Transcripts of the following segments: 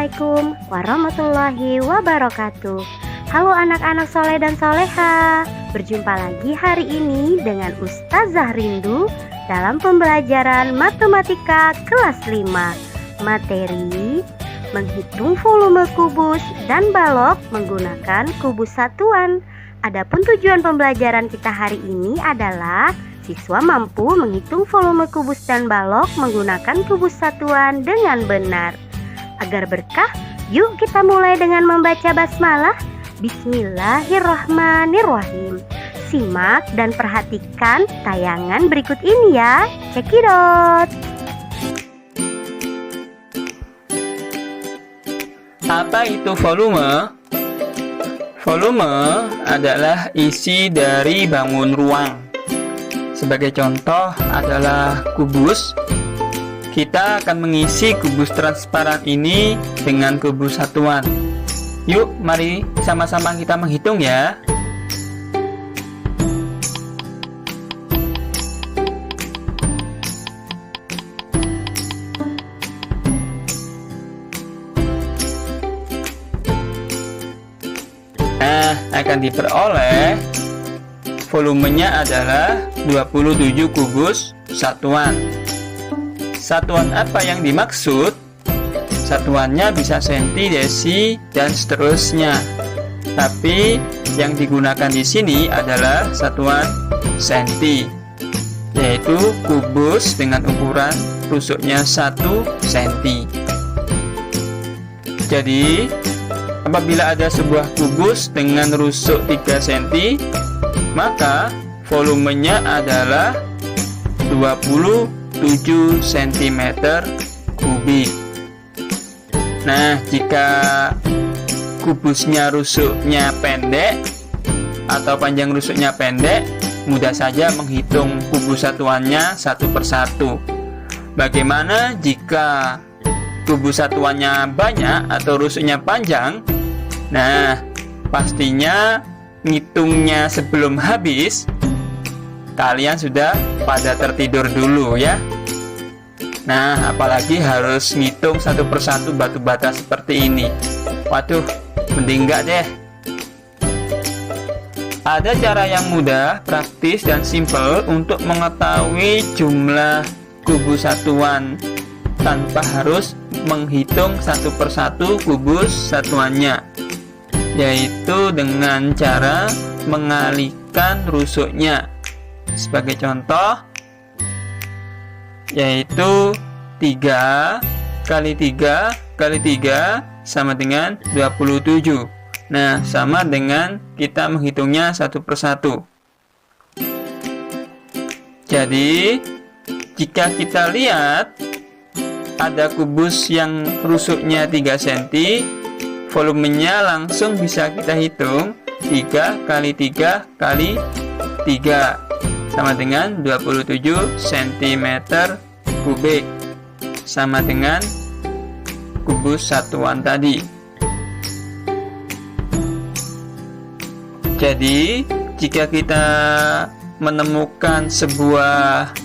Assalamualaikum warahmatullahi wabarakatuh. Halo anak-anak soleh dan soleha. Berjumpa lagi hari ini dengan Ustazah Rindu dalam pembelajaran matematika kelas 5. Materi menghitung volume kubus dan balok menggunakan kubus satuan. Adapun tujuan pembelajaran kita hari ini adalah siswa mampu menghitung volume kubus dan balok menggunakan kubus satuan dengan benar. Agar berkah, yuk kita mulai dengan membaca basmalah. Bismillahirrahmanirrahim. Simak dan perhatikan tayangan berikut ini ya. Cekidot. Apa itu volume? Volume adalah isi dari bangun ruang. Sebagai contoh adalah kubus. Kita akan mengisi kubus transparan ini dengan kubus satuan. Yuk, mari sama-sama kita menghitung ya. Nah, akan diperoleh volumenya adalah 27 kubus satuan. Satuan apa yang dimaksud? Satuannya bisa senti, desi, dan seterusnya. Tapi yang digunakan di sini adalah satuan senti, yaitu kubus dengan ukuran rusuknya 1 senti. Jadi, apabila ada sebuah kubus dengan rusuk 3 cm, maka volumenya adalah 27 cm kubik. Nah, jika kubusnya rusuknya pendek atau panjang rusuknya pendek, mudah saja menghitung kubus satuannya satu persatu. Bagaimana jika kubus satuannya banyak atau rusuknya panjang? Nah, pastinya ngitungnya sebelum habis kalian sudah pada tertidur dulu ya. Nah, apalagi harus ngitung satu persatu batu bata seperti ini. Waduh, mending enggak deh. Ada cara yang mudah, praktis, dan simpel untuk mengetahui jumlah kubus satuan tanpa harus menghitung satu persatu kubus satuannya, yaitu dengan cara mengalihkan rusuknya. Sebagai contoh, yaitu 3 kali 3 kali 3 sama dengan 27. Nah, sama dengan kita menghitungnya satu persatu. Jadi, jika kita lihat ada kubus yang rusuknya 3 cm, volumenya langsung bisa kita hitung 3 kali 3 kali 3 sama dengan 27 cm kubik, sama dengan kubus satuan tadi. Jadi, jika kita menemukan sebuah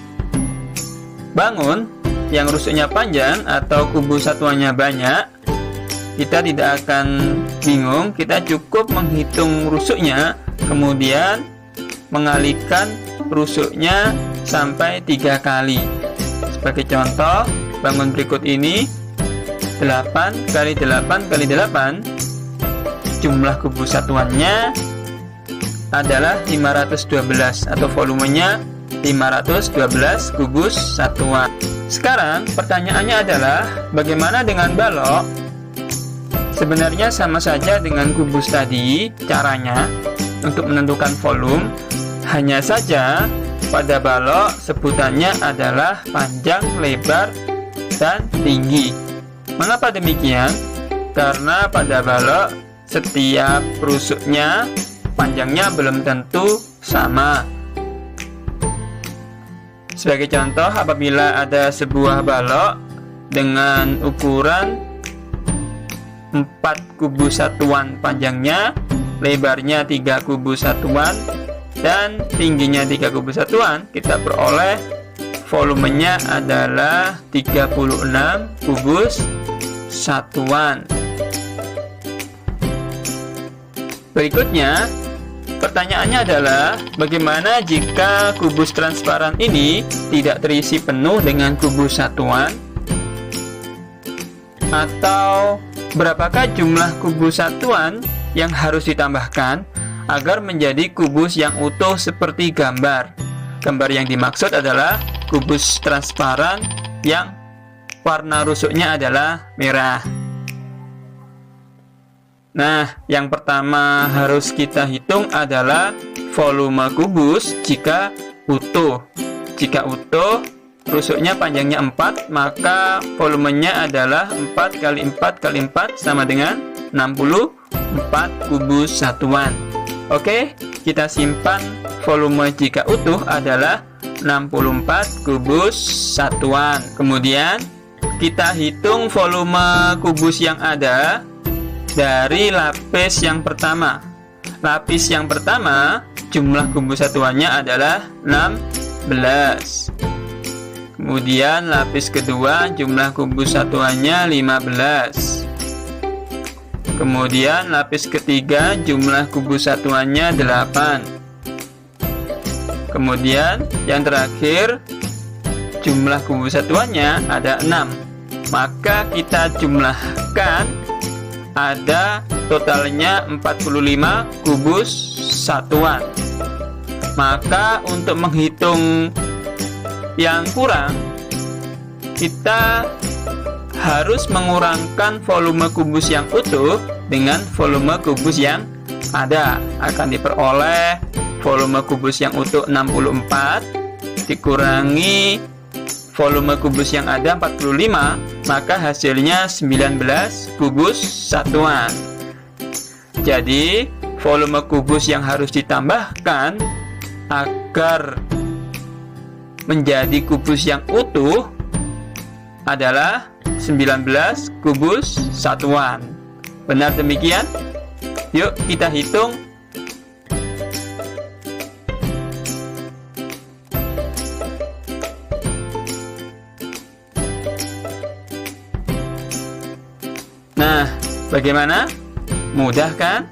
bangun yang rusuknya panjang atau kubus satuannya banyak, kita tidak akan bingung, kita cukup menghitung rusuknya, kemudian mengalihkan rusuknya sampai 3 kali. Sebagai contoh, bangun berikut ini 8 kali 8 kali 8, jumlah kubus satuannya adalah 512 atau volumenya 512 kubus satuan. Sekarang pertanyaannya adalah bagaimana dengan balok? Sebenarnya sama saja dengan kubus tadi caranya untuk menentukan volume. Hanya saja pada balok sebutannya adalah panjang, lebar, dan tinggi. Mengapa demikian? Karena pada balok setiap rusuknya panjangnya belum tentu sama. Sebagai contoh, apabila ada sebuah balok dengan ukuran 4 kubus satuan panjangnya, lebarnya 3 kubus satuan, dan tingginya 3 kubus satuan, kita peroleh volumenya adalah 36 kubus satuan. Berikutnya, pertanyaannya adalah bagaimana jika kubus transparan ini tidak terisi penuh dengan kubus satuan? Atau berapakah jumlah kubus satuan yang harus ditambahkan agar menjadi kubus yang utuh seperti gambar? Gambar yang dimaksud adalah kubus transparan yang warna rusuknya adalah merah. Nah, yang pertama harus kita hitung adalah volume kubus jika utuh. Jika utuh, rusuknya panjangnya 4, maka volumenya adalah 4 kali 4 kali 4 sama dengan 64 kubus satuan. Oke, kita simpan volume jika utuh adalah 64 kubus satuan. Kemudian kita hitung volume kubus yang ada dari lapis yang pertama. Lapis yang pertama, jumlah kubus satuannya adalah 16. Kemudian lapis kedua, jumlah kubus satuannya 15. Kemudian lapis ketiga, jumlah kubus satuannya 8. Kemudian yang terakhir, jumlah kubus satuannya ada 6. Maka kita jumlahkan, ada totalnya 45 kubus satuan. Maka untuk menghitung yang kurang, kita harus mengurangkan volume kubus yang utuh dengan volume kubus yang ada. Akan diperoleh volume kubus yang utuh 64 dikurangi volume kubus yang ada 45, maka hasilnya 19 kubus satuan. Jadi volume kubus yang harus ditambahkan agar menjadi kubus yang utuh adalah 19 kubus satuan. Benar demikian? Yuk kita hitung. Nah, bagaimana? Mudah kan?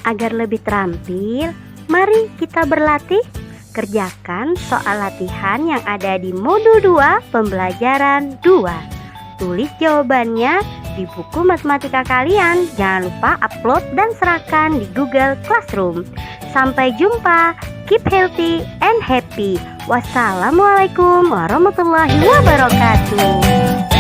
Agar lebih terampil, mari kita berlatih. Kerjakan soal latihan yang ada di modul 2 pembelajaran 2. Tulis jawabannya di buku matematika kalian. Jangan lupa upload dan serahkan di Google Classroom. Sampai jumpa. Keep healthy and happy. Wassalamualaikum warahmatullahi wabarakatuh.